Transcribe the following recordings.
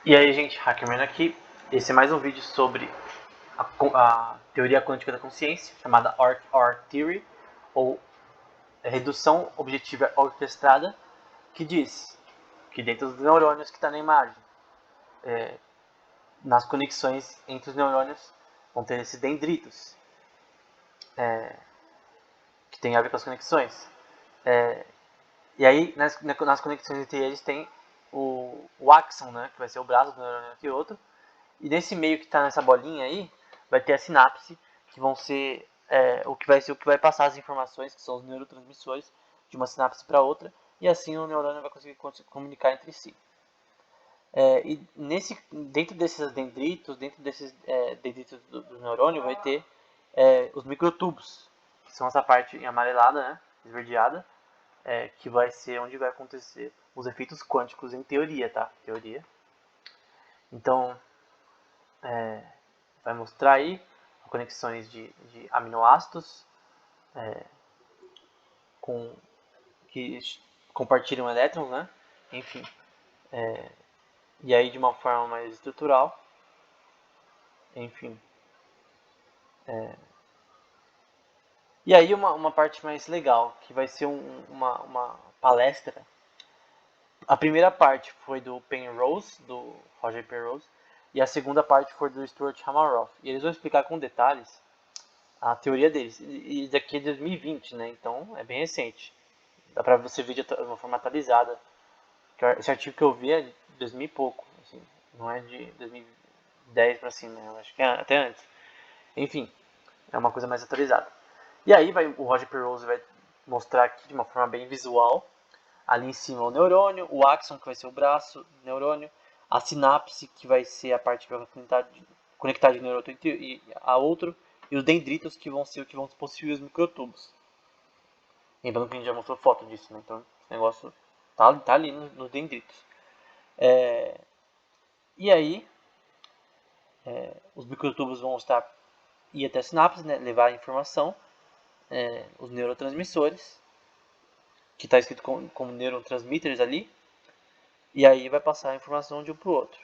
E aí, gente, Hackerman aqui. Esse é mais um vídeo sobre a teoria quântica da consciência, chamada OR Theory, ou redução objetiva orquestrada, que diz que dentro dos neurônios que está na imagem, nas conexões entre os neurônios, vão ter esses dendritos, que tem a ver com as conexões. E aí, nas conexões entre eles, tem o axon, né, que vai ser o braço do neurônio entre outro. E nesse meio que está nessa bolinha aí, vai ter a sinapse, que vão ser o que vai passar as informações, que são os neurotransmissores, de uma sinapse para outra, e assim o neurônio vai conseguir comunicar entre si. Dentro desses dendritos, dendritos do neurônio, vai ter os microtubos, que são essa parte amarelada, né, esverdeada, que vai ser onde vai acontecer os efeitos quânticos em teoria, tá? Teoria. Então, vai mostrar aí conexões de aminoácidos que compartilham elétrons, né? Enfim, e aí de uma forma mais estrutural, enfim. E aí uma parte mais legal, que vai ser uma palestra. A primeira parte foi do Penrose, do Roger Penrose, e a segunda parte foi do Stuart Hameroff. E eles vão explicar com detalhes a teoria deles. E daqui é 2020, né? Então é bem recente. Dá pra você ver de uma forma atualizada. Esse artigo que eu vi é de 2000 e pouco, assim, não é de 2010 pra cima, eu acho que é até antes. Enfim, é uma coisa mais atualizada. E aí o Roger Penrose vai mostrar aqui de uma forma bem visual, ali em cima o neurônio, o axon que vai ser o braço do neurônio, a sinapse que vai ser a parte que vai conectar de neurônio e a outro, e os dendritos que vão ser o que vão possuir os microtubos. Lembrando que a gente já mostrou foto disso, né? Então esse negócio tá ali nos dendritos. E aí, os microtubos vão ir até a sinapse, né, levar a informação, os neurotransmissores, que está escrito como neurotransmitters ali, e aí vai passar a informação de um para o outro.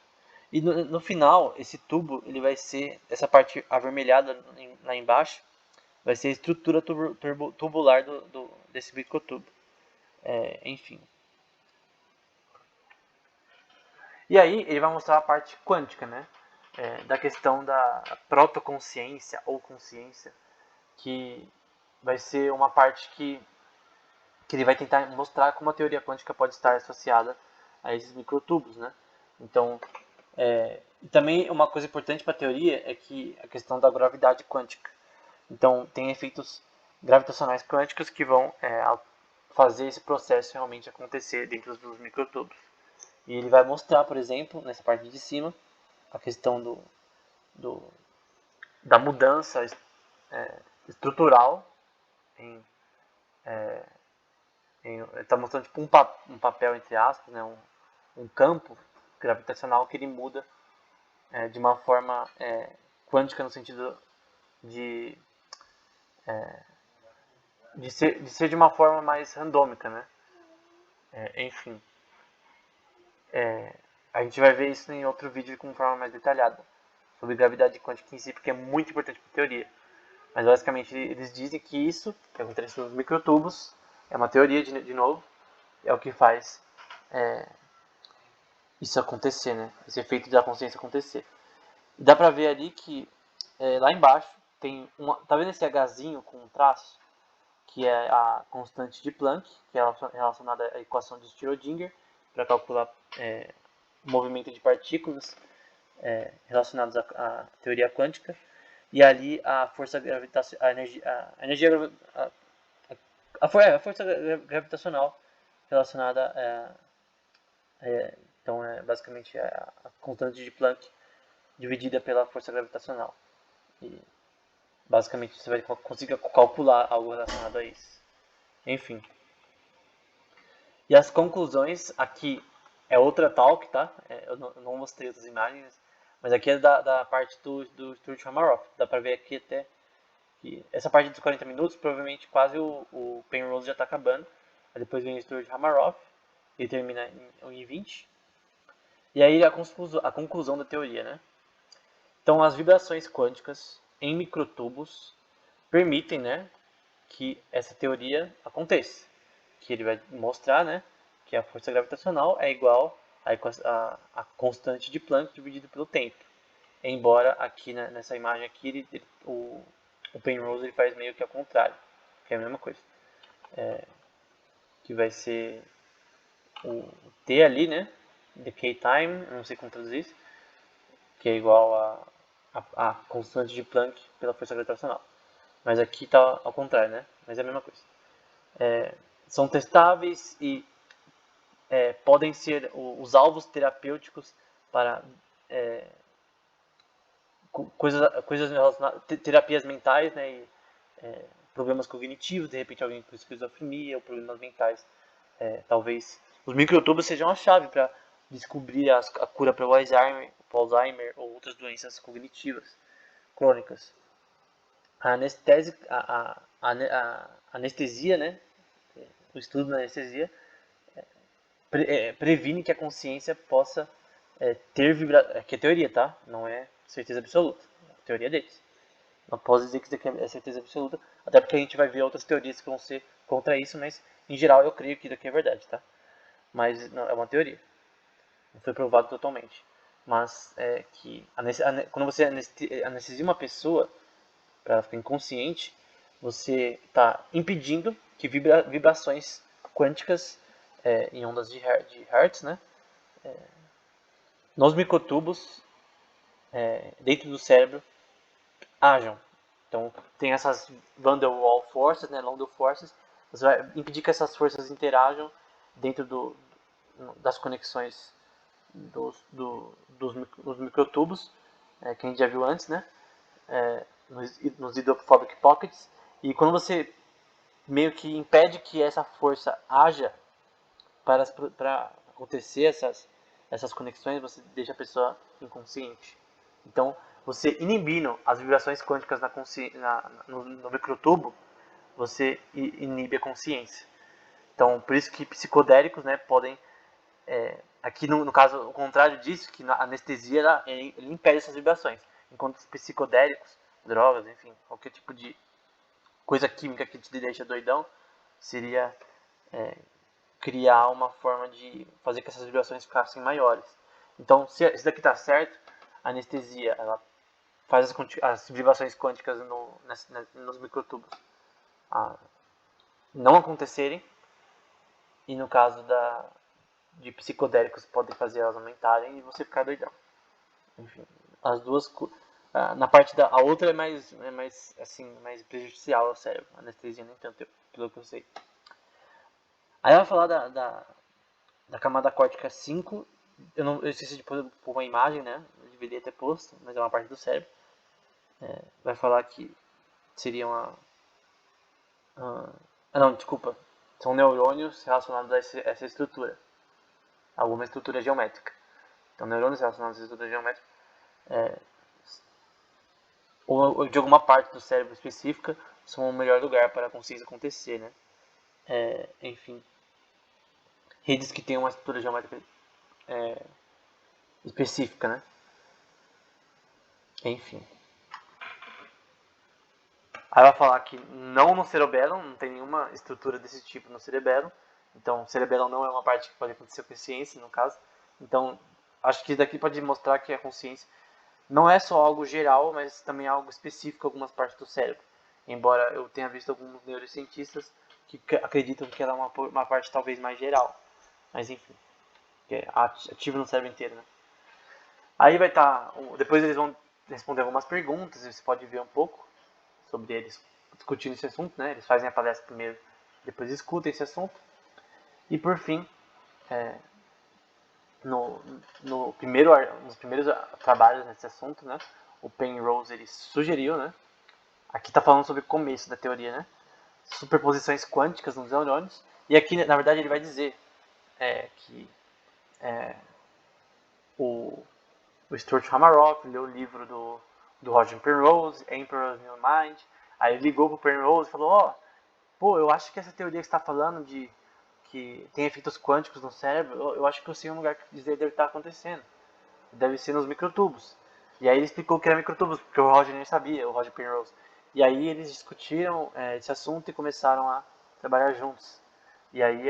E no final, esse tubo, ele vai ser, essa parte avermelhada lá embaixo, vai ser a estrutura tubular desse microtubo. Enfim. E aí ele vai mostrar a parte quântica, né? Da questão da protoconsciência ou consciência, que vai ser uma parte que ele vai tentar mostrar como a teoria quântica pode estar associada a esses microtubos, né? Então, e também uma coisa importante para a teoria é que a questão da gravidade quântica. Então, tem efeitos gravitacionais quânticos que vão fazer esse processo realmente acontecer dentro dos microtubos. E ele vai mostrar, por exemplo, nessa parte de cima, a questão do da mudança estrutural em, ele está mostrando tipo um papel entre aspas, né, um campo gravitacional que ele muda de uma forma quântica no sentido de, de ser de uma forma mais randômica, né? Enfim, a gente vai ver isso em outro vídeo com forma mais detalhada sobre gravidade quântica em si, porque é muito importante para a teoria. Mas basicamente eles dizem que isso, que acontece nos microtubos, é uma teoria de novo, é o que faz isso acontecer, né? Esse efeito da consciência acontecer. E dá pra ver ali que lá embaixo tem uma. Tá vendo esse Hzinho com um traço? Que é a constante de Planck, que é relacionada à equação de Schrödinger, para calcular o movimento de partículas relacionados à teoria quântica. E ali a força gravitacional, a energia, a força gravitacional relacionada então é basicamente a constante de Planck dividida pela força gravitacional. E basicamente você vai conseguir calcular algo relacionado a isso. Enfim. E as conclusões aqui é outra talk, tá? Eu não mostrei outras imagens, mas aqui é da parte do Stuart Hameroff. Dá pra ver aqui até que essa parte dos 40 minutos, provavelmente quase o Penrose já tá acabando. Aí depois vem o Stuart Hameroff, ele termina em 20. E aí a conclusão da teoria, né? Então, as vibrações quânticas em microtubos permitem, né, que essa teoria aconteça. Que ele vai mostrar, né, que a força gravitacional é igual a constante de Planck dividido pelo tempo. Embora aqui nessa imagem aqui o Penrose ele faz meio que ao contrário, que é a mesma coisa. Que vai ser o T ali, né? Decay time, não sei como traduzir isso, que é igual a constante de Planck pela força gravitacional. Mas aqui está ao contrário, né? Mas é a mesma coisa. São testáveis e podem ser os alvos terapêuticos para coisas relacionadas, terapias mentais, né? E, problemas cognitivos, de repente alguém com esquizofrenia ou problemas mentais. Talvez os microtubos sejam a chave para descobrir a cura para o Alzheimer ou outras doenças cognitivas crônicas. A anestesia, né? O estudo da anestesia previne que a consciência possa ter vibrações. Que é teoria, tá? Não é certeza absoluta. É a teoria deles. Não posso dizer que isso daqui é certeza absoluta, até porque a gente vai ver outras teorias que vão ser contra isso, mas em geral eu creio que isso daqui é verdade, tá? Mas não, é uma teoria. Não foi provado totalmente. Mas que quando você anestesia uma pessoa para ela ficar inconsciente, você está impedindo que vibrações quânticas em ondas de Hertz, né, nos microtubos dentro do cérebro hajam. Então tem essas van der Waals forces, né, Landau forces. Você vai impedir que essas forças interajam dentro das conexões dos microtubos que a gente já viu antes, né, nos hydrophobic pockets. E quando você meio que impede que essa força haja para acontecer essas conexões, você deixa a pessoa inconsciente. Então, você inibindo as vibrações quânticas no microtubo, você inibe a consciência. Então, por isso que psicodélicos, né, podem... aqui, no caso, o contrário disso, que na anestesia, ele impede essas vibrações. Enquanto os psicodélicos, drogas, enfim, qualquer tipo de coisa química que te deixa doidão, seria criar uma forma de fazer que essas vibrações ficassem maiores. Então, se isso daqui está certo, a anestesia ela faz as vibrações quânticas nos microtubos não acontecerem, e no caso de psicodélicos podem fazer elas aumentarem e você ficar doidão. Enfim, as duas na parte a outra é mais assim, mais prejudicial ao cérebro. A anestesia nem tanto, pelo que eu sei. Aí vai falar da camada córtica 5. Eu esqueci de pôr uma imagem, né? Eu deveria ter posto, mas é uma parte do cérebro. Vai falar que seria não, desculpa. São neurônios relacionados a essa estrutura. Alguma estrutura geométrica. Então, neurônios relacionados a essa estrutura geométrica ou de alguma parte do cérebro específica são o melhor lugar para a consciência acontecer, né? Enfim, redes que têm uma estrutura geométrica específica, né? Enfim. Aí vai falar que não no cerebelo, não tem nenhuma estrutura desse tipo no cerebelo. Então, o cerebelo não é uma parte que pode acontecer com a consciência, no caso. Então, acho que isso daqui pode mostrar que a consciência não é só algo geral, mas também é algo específico em algumas partes do cérebro. Embora eu tenha visto alguns neurocientistas que acreditam que ela é uma parte talvez mais geral. Mas enfim, que é ativa no cérebro inteiro, né? Aí vai estar... depois eles vão responder algumas perguntas, você pode ver um pouco sobre eles discutindo esse assunto, né? Eles fazem a palestra primeiro, depois discutem esse assunto. E por fim, nos primeiros trabalhos nesse assunto, né? O Penrose ele sugeriu, né? Aqui está falando sobre o começo da teoria, né? Superposições quânticas nos neurônios. E aqui, na verdade, ele vai dizer que o Stuart Hameroff leu o livro do Roger Penrose, Emperor's New Mind. Aí ele ligou pro Penrose e falou, pô, eu acho que essa teoria que você está falando de que tem efeitos quânticos no cérebro, eu acho que eu sei um lugar que isso deve estar acontecendo. Deve ser nos microtubos. E aí ele explicou que era microtubos, porque o Roger nem sabia, o Roger Penrose. E aí eles discutiram esse assunto e começaram a trabalhar juntos. E aí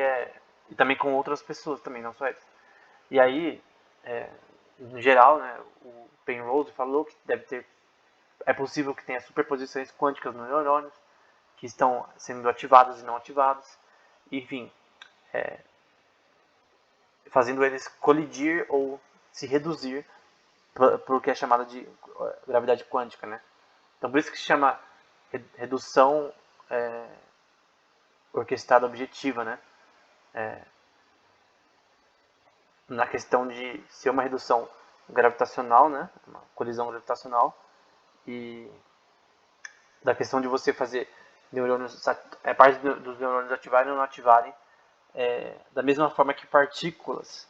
e também com outras pessoas também, não só eles. E aí, no geral, né, o Penrose falou que é possível que tenha superposições quânticas nos neurônios, que estão sendo ativados e não ativados. Enfim, fazendo eles colidir ou se reduzir por o que é chamado de gravidade quântica, né? Então por isso que se chama redução orquestrada objetiva, né? Na questão de ser uma redução gravitacional, né? Uma colisão gravitacional, e da questão de você fazer neurônios, parte dos neurônios ativarem ou não ativarem, da mesma forma que partículas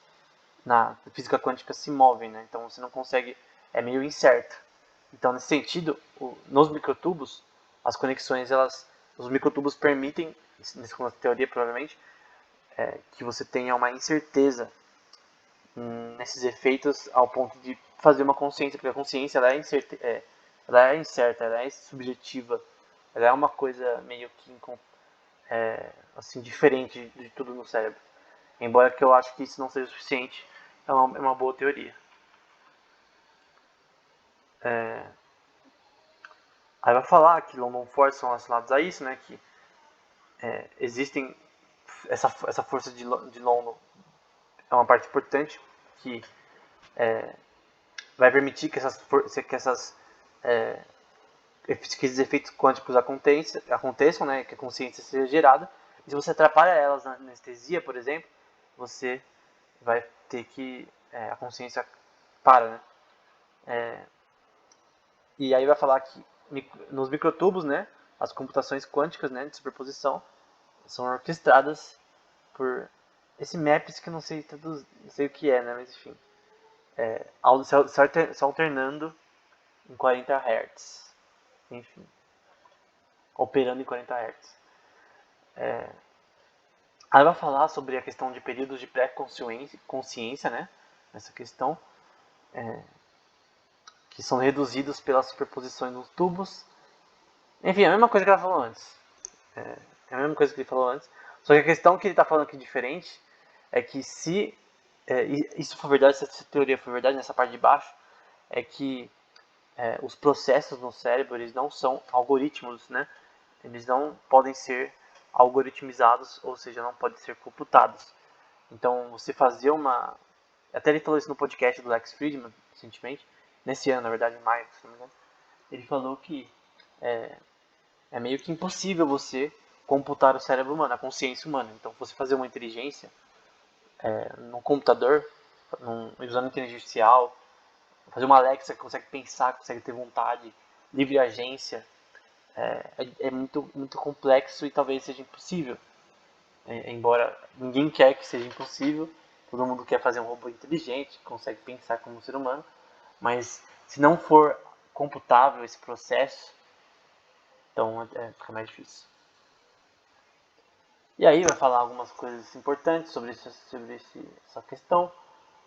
na física quântica se movem, né? Então você não consegue, é meio incerto. Então nesse sentido, nos microtubos, as conexões, os microtubos permitem, nessa teoria provavelmente, que você tenha uma incerteza nesses efeitos ao ponto de fazer uma consciência, porque a consciência ela é incerta, ela é subjetiva, ela é uma coisa meio que assim, diferente de tudo no cérebro. Embora que eu acho que isso não seja suficiente, é uma boa teoria. Aí vai falar que London Force são relacionados a isso, né? Que existem essa força de London é uma parte importante que vai permitir que que esses efeitos quânticos aconteçam, né? Que a consciência seja gerada. E se você atrapalha elas na anestesia, por exemplo, você vai ter que a consciência para, né? E aí vai falar que nos microtubos, né, as computações quânticas, né, de superposição são orquestradas por esse MAPS que eu não sei não sei o que é, né, mas enfim, se alternando em 40 Hz, enfim, operando em 40 Hz. Aí vai falar sobre a questão de períodos de pré-consciência, né, nessa questão, que são reduzidos pelas superposições nos tubos. Enfim, é a mesma coisa que ela falou antes. É a mesma coisa que ele falou antes. Só que a questão que ele está falando aqui diferente é que se isso for verdade, se essa teoria for verdade nessa parte de baixo, é que os processos no cérebro eles não são algoritmos, né? Eles não podem ser algoritmizados, ou seja, não podem ser computados. Então, você fazer uma... Até ele falou isso no podcast do Lex Fridman, recentemente, nesse ano, na verdade, em maio, se não me engano. Ele falou que é meio que impossível você computar o cérebro humano, a consciência humana. Então, você fazer uma inteligência num computador, usando inteligência artificial, fazer uma Alexa que consegue pensar, consegue ter vontade, livre agência, é muito, muito complexo e talvez seja impossível. Embora ninguém quer que seja impossível, todo mundo quer fazer um robô inteligente, que consegue pensar como um ser humano, mas se não for computável esse processo, então fica mais difícil. E aí vai falar algumas coisas importantes sobre essa questão,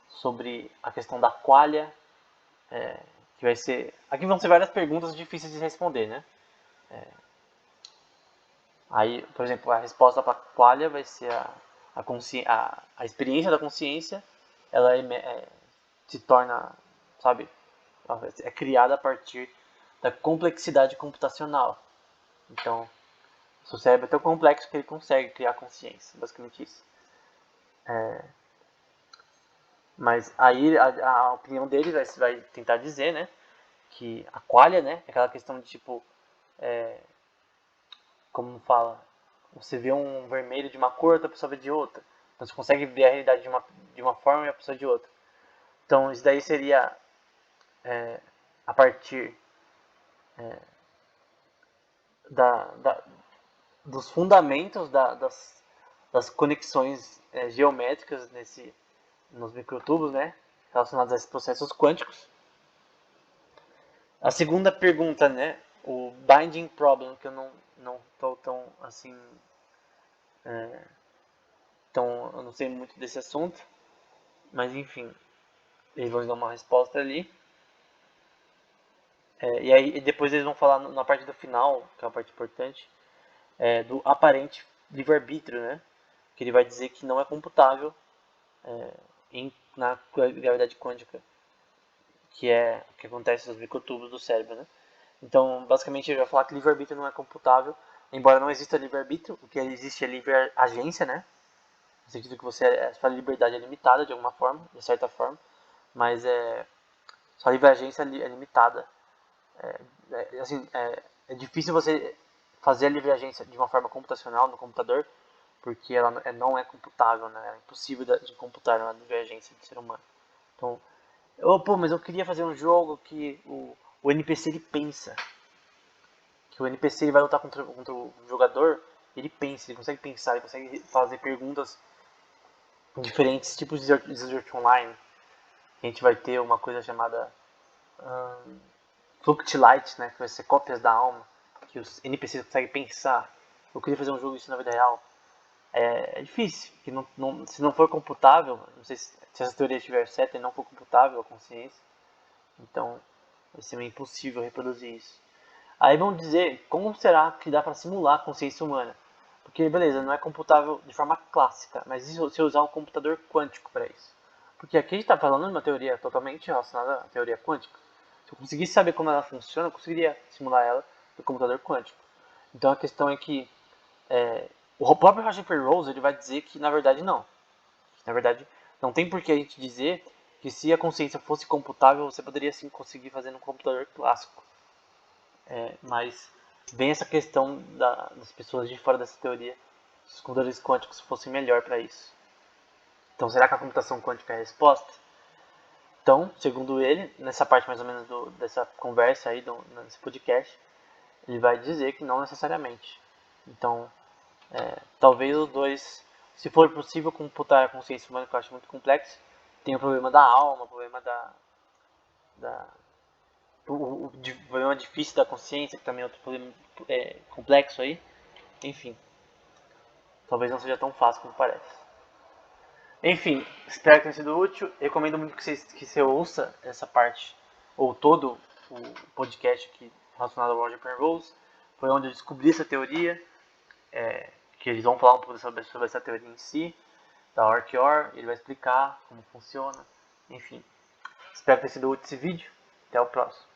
sobre a questão da qualia, que vai ser... Aqui vão ser várias perguntas difíceis de responder, né? Aí, por exemplo, a resposta para a qualia vai ser a experiência da consciência, ela se torna, sabe, é criada a partir da complexidade computacional. Então, o seu cérebro é tão complexo que ele consegue criar consciência, basicamente isso. Mas aí a opinião dele vai tentar dizer, né, que a qualia, né, é aquela questão de tipo, como fala, você vê um vermelho de uma cor, outra pessoa vê de outra. Então você consegue ver a realidade de uma forma e a pessoa de outra. Então isso daí seria a partir dos fundamentos das conexões geométricas nos microtubos, né, relacionados a esses processos quânticos. A segunda pergunta, né, o binding problem, que eu não estou tão assim Então eu não sei muito desse assunto, mas enfim, eles vão dar uma resposta ali. E aí depois eles vão falar na parte do final, que é a parte importante, do aparente livre-arbítrio, né? Que ele vai dizer que não é computável na gravidade quântica, que é o que acontece nos microtúbulos do cérebro, né? Então, basicamente, ele vai falar que livre-arbítrio não é computável, embora não exista livre-arbítrio, o que existe é livre-agência, né? No sentido que a sua liberdade é limitada de alguma forma, de certa forma, mas sua livre-agência é limitada. É difícil você fazer a livre-agência de uma forma computacional no computador, porque ela não é computável, né? É impossível de computar a livre-agência do ser humano. Então, mas eu queria fazer um jogo que o NPC ele pensa. Que o NPC ele vai lutar contra o jogador, ele pensa, ele consegue pensar, ele consegue fazer perguntas em diferentes tipos de Desert Online. A gente vai ter uma coisa chamada Fluctilight, né, que vai ser cópias da alma, que os NPCs conseguem pensar. Eu queria fazer um jogo disso na vida real. É difícil, porque se não for computável, não sei se essa teoria estiver certa e não for computável a consciência, então vai ser meio impossível reproduzir isso. Aí vamos dizer, como será que dá para simular a consciência humana? Porque, beleza, não é computável de forma clássica, mas e se eu usar um computador quântico para isso? Porque aqui a gente está falando de uma teoria totalmente relacionada à teoria quântica. Se eu conseguisse saber como ela funciona, eu conseguiria simular ela no computador quântico. Então a questão é que o próprio Roger Penrose ele vai dizer que na verdade não. Na verdade, não tem por que a gente dizer que se a consciência fosse computável, você poderia sim conseguir fazer num computador clássico. Mas vem essa questão das pessoas de fora dessa teoria, se os computadores quânticos fossem melhor para isso. Então, será que a computação quântica é a resposta? Então, segundo ele, nessa parte mais ou menos dessa conversa aí, nesse podcast, ele vai dizer que não necessariamente. Então, talvez os dois, se for possível computar a consciência humana, que eu acho muito complexo, tem o problema da alma, o problema da o problema difícil da consciência, que também é outro problema complexo aí. Enfim, talvez não seja tão fácil como parece. Enfim, espero que tenha sido útil. Recomendo muito que você ouça essa parte, ou todo o podcast aqui relacionado ao Roger Penrose. Foi onde eu descobri essa teoria, que eles vão falar um pouco sobre essa teoria em si, da ORCOR, ele vai explicar como funciona. Enfim, espero ter sido útil esse vídeo. Até o próximo.